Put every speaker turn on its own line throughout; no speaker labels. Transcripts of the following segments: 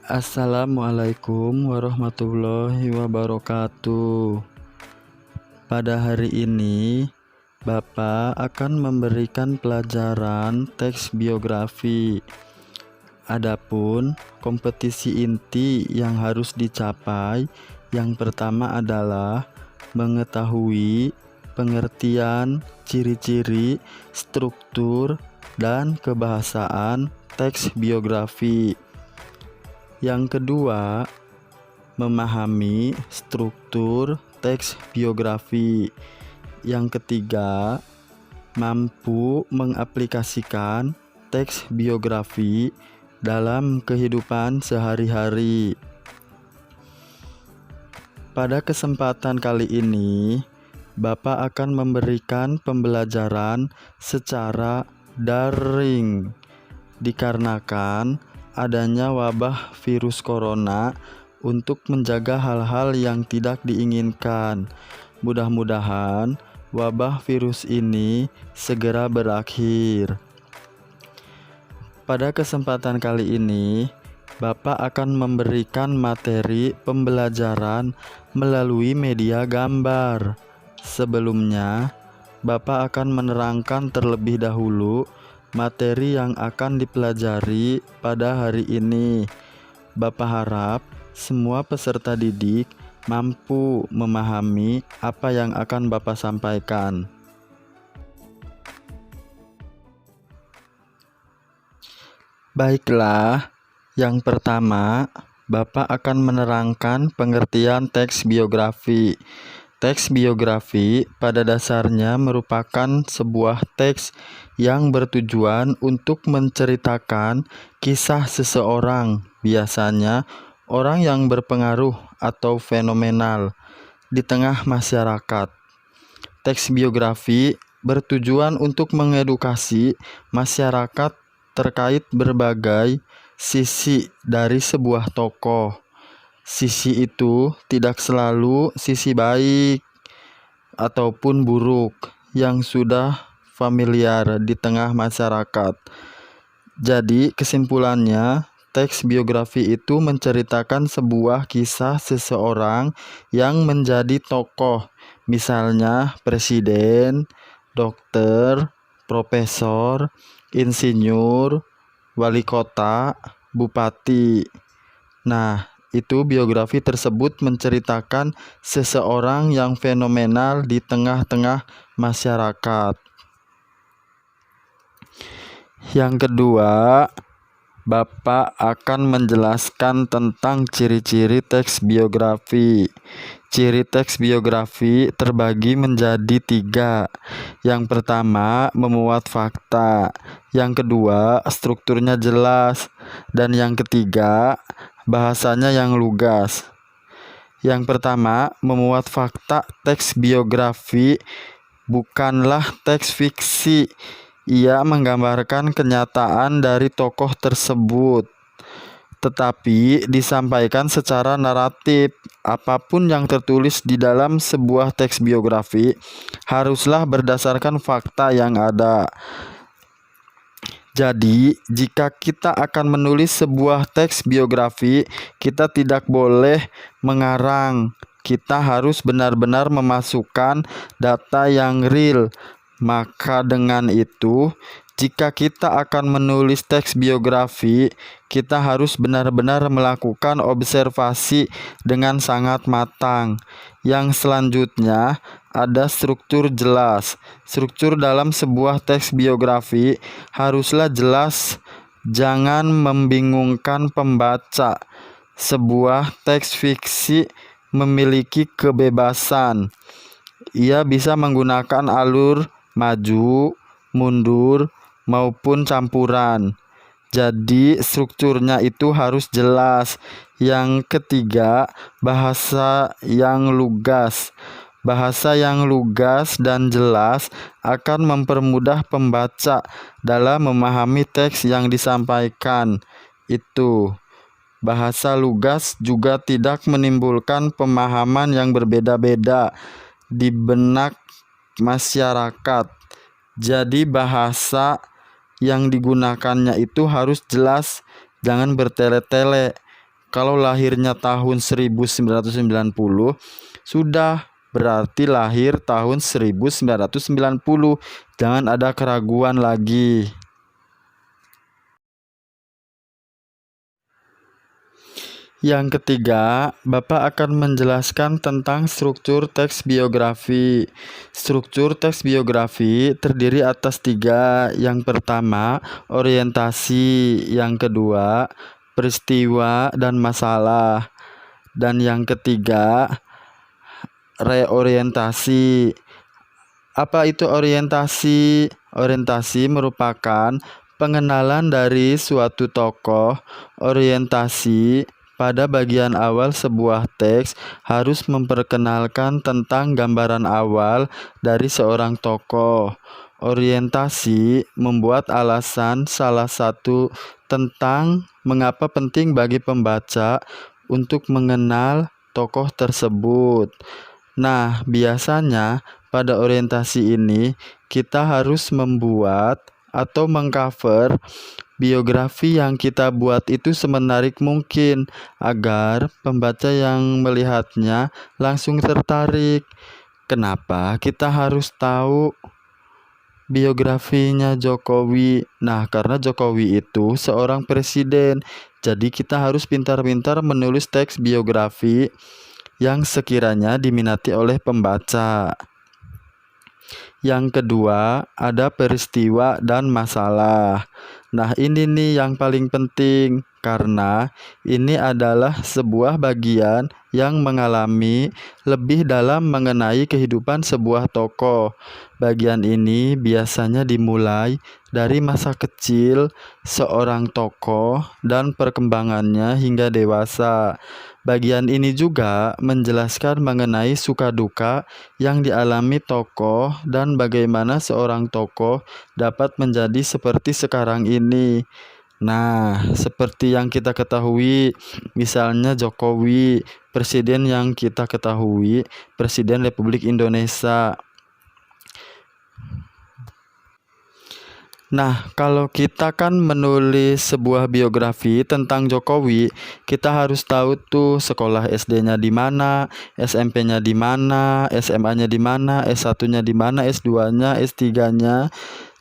Assalamualaikum warahmatullahi wabarakatuh. Pada hari ini, Bapak akan memberikan pelajaran teks biografi. Adapun kompetisi inti yang harus dicapai, yang pertama adalah mengetahui pengertian, ciri-ciri, struktur, dan kebahasaan teks biografi. Yang kedua, memahami struktur teks biografi. Yang ketiga, mampu mengaplikasikan teks biografi dalam kehidupan sehari-hari. Pada kesempatan kali ini, Bapak akan memberikan pembelajaran secara daring dikarenakan adanya wabah virus corona untuk menjaga hal-hal yang tidak diinginkan. Mudah-mudahan wabah virus ini segera berakhir. Pada kesempatan kali ini, Bapak akan memberikan materi pembelajaran melalui media gambar. Sebelumnya, Bapak akan menerangkan terlebih dahulu materi yang akan dipelajari pada hari ini. Bapak harap semua peserta didik mampu memahami apa yang akan Bapak sampaikan. Baiklah, yang pertama, Bapak akan menerangkan pengertian teks biografi. Teks biografi pada dasarnya merupakan sebuah teks yang bertujuan untuk menceritakan kisah seseorang, biasanya orang yang berpengaruh atau fenomenal di tengah masyarakat. Teks biografi bertujuan untuk mengedukasi masyarakat terkait berbagai sisi dari sebuah tokoh. Sisi itu tidak selalu sisi baik ataupun buruk yang sudah familiar di tengah masyarakat. Jadi kesimpulannya, teks biografi itu menceritakan sebuah kisah seseorang yang menjadi tokoh, misalnya presiden, dokter, profesor, insinyur, wali kota, bupati. Nah, itu biografi tersebut menceritakan seseorang yang fenomenal di tengah-tengah masyarakat. Yang kedua, Bapak akan menjelaskan tentang ciri-ciri teks biografi. Ciri teks biografi terbagi menjadi 3. Yang pertama, memuat fakta. Yang kedua, strukturnya jelas. Dan yang ketiga, bahasanya yang lugas. Yang pertama, memuat fakta. Teks biografi bukanlah teks fiksi. Ia menggambarkan kenyataan dari tokoh tersebut, tetapi disampaikan secara naratif. Apapun yang tertulis di dalam sebuah teks biografi haruslah berdasarkan fakta yang ada. Jadi, jika kita akan menulis sebuah teks biografi, kita tidak boleh mengarang. Kita harus benar-benar memasukkan data yang real. Maka dengan itu, jika kita akan menulis teks biografi, kita harus benar-benar melakukan observasi dengan sangat matang. Yang selanjutnya, ada struktur jelas. Struktur dalam sebuah teks biografi haruslah jelas, jangan membingungkan pembaca. Sebuah teks fiksi memiliki kebebasan. Ia bisa menggunakan alur maju, mundur, maupun campuran. Jadi strukturnya itu harus jelas. Yang ketiga, bahasa yang lugas. Bahasa yang lugas dan jelas akan mempermudah pembaca dalam memahami teks yang disampaikan. Itu. Bahasa lugas juga tidak menimbulkan pemahaman yang berbeda-beda di benak masyarakat. Jadi bahasa yang digunakannya itu harus jelas, jangan bertele-tele. Kalau lahirnya tahun 1990, sudah berarti lahir tahun 1990. Jangan ada keraguan lagi. Yang ketiga, Bapak akan menjelaskan tentang struktur teks biografi. Struktur teks biografi terdiri atas 3. Yang pertama, orientasi. Yang kedua, peristiwa dan masalah. Dan yang ketiga, reorientasi. Apa itu orientasi? Orientasi merupakan pengenalan dari suatu tokoh. Orientasi pada bagian awal sebuah teks harus memperkenalkan tentang gambaran awal dari seorang tokoh. Orientasi membuat alasan salah satu tentang mengapa penting bagi pembaca untuk mengenal tokoh tersebut. Nah, biasanya pada orientasi ini kita harus membuat atau mengcover biografi yang kita buat itu semenarik mungkin agar pembaca yang melihatnya langsung tertarik. Kenapa kita harus tahu biografinya Jokowi? Nah, karena Jokowi itu seorang presiden. Jadi kita harus pintar-pintar menulis teks biografi yang sekiranya diminati oleh pembaca. Yang kedua, ada peristiwa dan masalah. Nah, ini nih yang paling penting karena ini adalah sebuah bagian yang mengalami lebih dalam mengenai kehidupan sebuah tokoh. Bagian ini biasanya dimulai dari masa kecil seorang tokoh dan perkembangannya hingga dewasa. Bagian ini juga menjelaskan mengenai suka duka yang dialami tokoh dan bagaimana seorang tokoh dapat menjadi seperti sekarang ini. Nah, seperti yang kita ketahui, misalnya Jokowi, presiden yang kita ketahui, Presiden Republik Indonesia. Nah, kalau kita kan menulis sebuah biografi tentang Jokowi, kita harus tahu tuh sekolah SD-nya di mana, SMP-nya di mana, SMA-nya di mana, S1-nya di mana, S2-nya, S3-nya,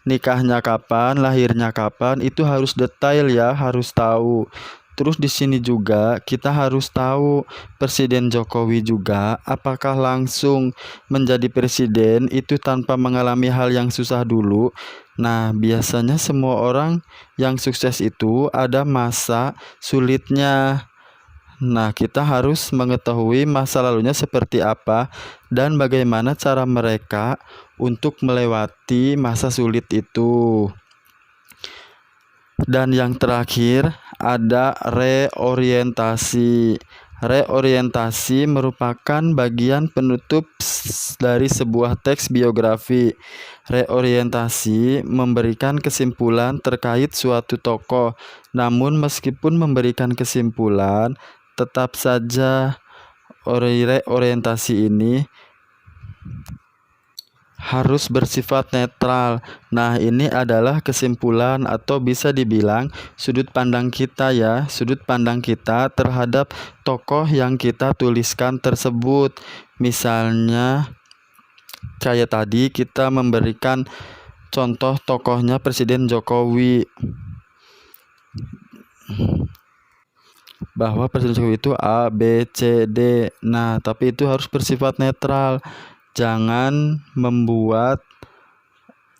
nikahnya kapan, lahirnya kapan, itu harus detail ya, harus tahu. Terus di sini juga kita harus tahu Presiden Jokowi juga apakah langsung menjadi presiden itu tanpa mengalami hal yang susah dulu. Nah, biasanya semua orang yang sukses itu ada masa sulitnya. Nah, kita harus mengetahui masa lalunya seperti apa dan bagaimana cara mereka untuk melewati masa sulit itu. Dan yang terakhir ada reorientasi. Reorientasi merupakan bagian penutup dari sebuah teks biografi. Reorientasi memberikan kesimpulan terkait suatu tokoh. Namun meskipun memberikan kesimpulan, tetap saja reorientasi ini harus bersifat netral. Nah, ini adalah kesimpulan atau bisa dibilang sudut pandang kita ya, sudut pandang kita terhadap tokoh yang kita tuliskan tersebut. Misalnya kayak tadi kita memberikan contoh tokohnya Presiden Jokowi, bahwa Presiden Jokowi itu A, B, C, D. Nah, tapi itu harus bersifat netral. Jangan membuat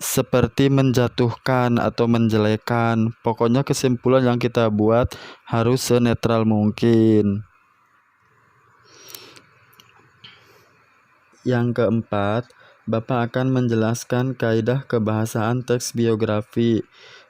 seperti menjatuhkan atau menjelekkan. Pokoknya kesimpulan yang kita buat harus senetral mungkin. Yang keempat, Bapak akan menjelaskan kaidah kebahasaan teks biografi.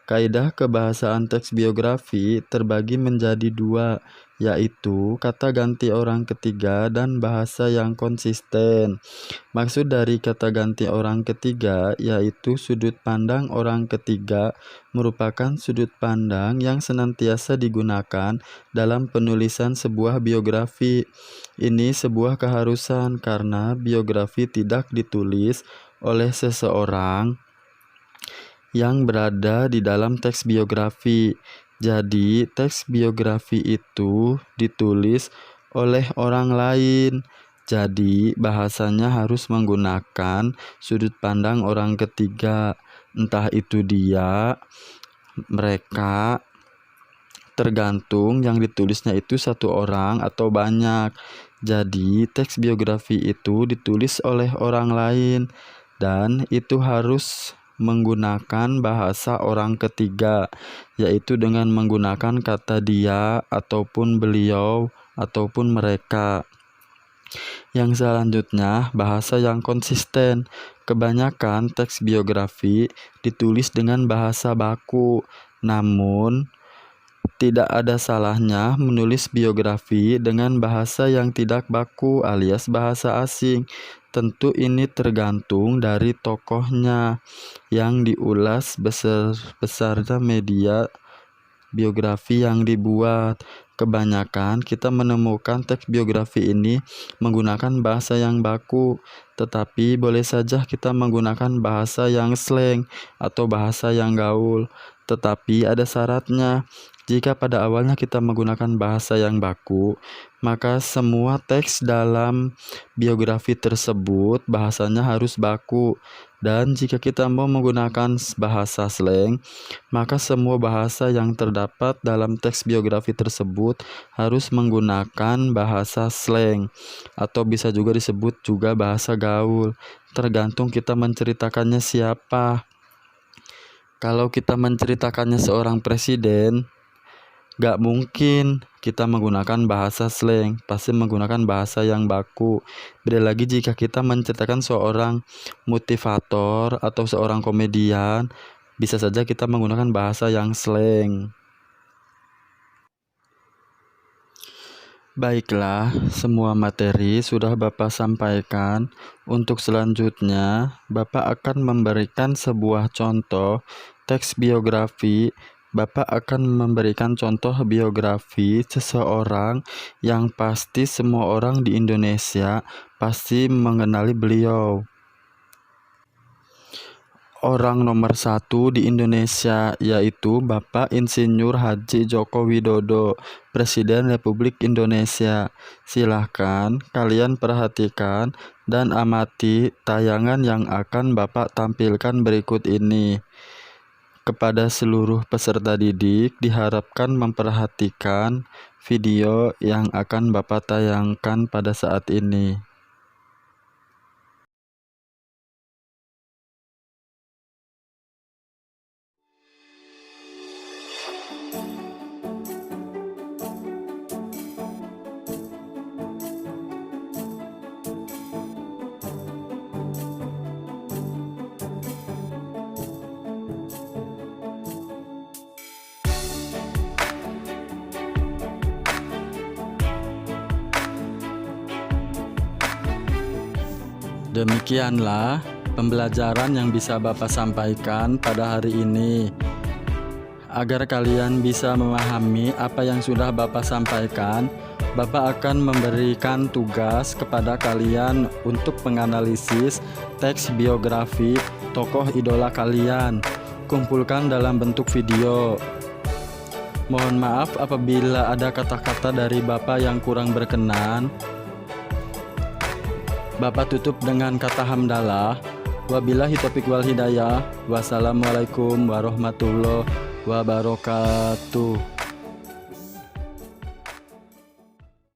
Kaidah kebahasaan teks biografi terbagi menjadi 2, yaitu kata ganti orang ketiga dan bahasa yang konsisten. Maksud dari kata ganti orang ketiga yaitu sudut pandang orang ketiga merupakan sudut pandang yang senantiasa digunakan dalam penulisan sebuah biografi. Ini sebuah keharusan karena biografi tidak ditulis oleh seseorang yang berada di dalam teks biografi. Jadi, teks biografi itu ditulis oleh orang lain. Jadi, bahasanya harus menggunakan sudut pandang orang ketiga, entah itu dia, mereka, tergantung yang ditulisnya itu satu orang atau banyak. Jadi, teks biografi itu ditulis oleh orang lain dan itu harus menggunakan bahasa orang ketiga, yaitu dengan menggunakan kata dia ataupun beliau ataupun mereka. Yang selanjutnya, bahasa yang konsisten. Kebanyakan teks biografi ditulis dengan bahasa baku, namun tidak ada salahnya menulis biografi dengan bahasa yang tidak baku alias bahasa asing. Tentu ini tergantung dari tokohnya yang diulas besar-besarnya media biografi yang dibuat. Kebanyakan kita menemukan teks biografi ini menggunakan bahasa yang baku, tetapi boleh saja kita menggunakan bahasa yang slang atau bahasa yang gaul. Tetapi ada syaratnya. Jika pada awalnya kita menggunakan bahasa yang baku, maka semua teks dalam biografi tersebut bahasanya harus baku. Dan jika kita mau menggunakan bahasa slang, maka semua bahasa yang terdapat dalam teks biografi tersebut harus menggunakan bahasa slang atau bisa juga disebut juga bahasa gaul. Tergantung kita menceritakannya siapa. Kalau kita menceritakannya seorang presiden, gak mungkin kita menggunakan bahasa slang, pasti menggunakan bahasa yang baku. Beda lagi jika kita menceritakan seorang motivator atau seorang komedian, bisa saja kita menggunakan bahasa yang slang. Baiklah, semua materi sudah Bapak sampaikan. Untuk selanjutnya, Bapak akan memberikan sebuah contoh teks biografi. Bapak akan memberikan contoh biografi seseorang yang pasti semua orang di Indonesia pasti mengenali beliau. Orang nomor 1 di Indonesia yaitu Bapak Insinyur Haji Joko Widodo, Presiden Republik Indonesia. Silahkan kalian perhatikan dan amati tayangan yang akan Bapak tampilkan berikut ini. Kepada seluruh peserta didik diharapkan memperhatikan video yang akan Bapak tayangkan pada saat ini. Demikianlah pembelajaran yang bisa Bapak sampaikan pada hari ini. Agar kalian bisa memahami apa yang sudah Bapak sampaikan, Bapak akan memberikan tugas kepada kalian untuk menganalisis teks biografi tokoh idola kalian. Kumpulkan dalam bentuk video. Mohon maaf apabila ada kata-kata dari Bapak yang kurang berkenan. Bapak tutup dengan kata hamdalah. Wabillahi taufiq wal hidayah. Wassalamualaikum warahmatullahi wabarakatuh.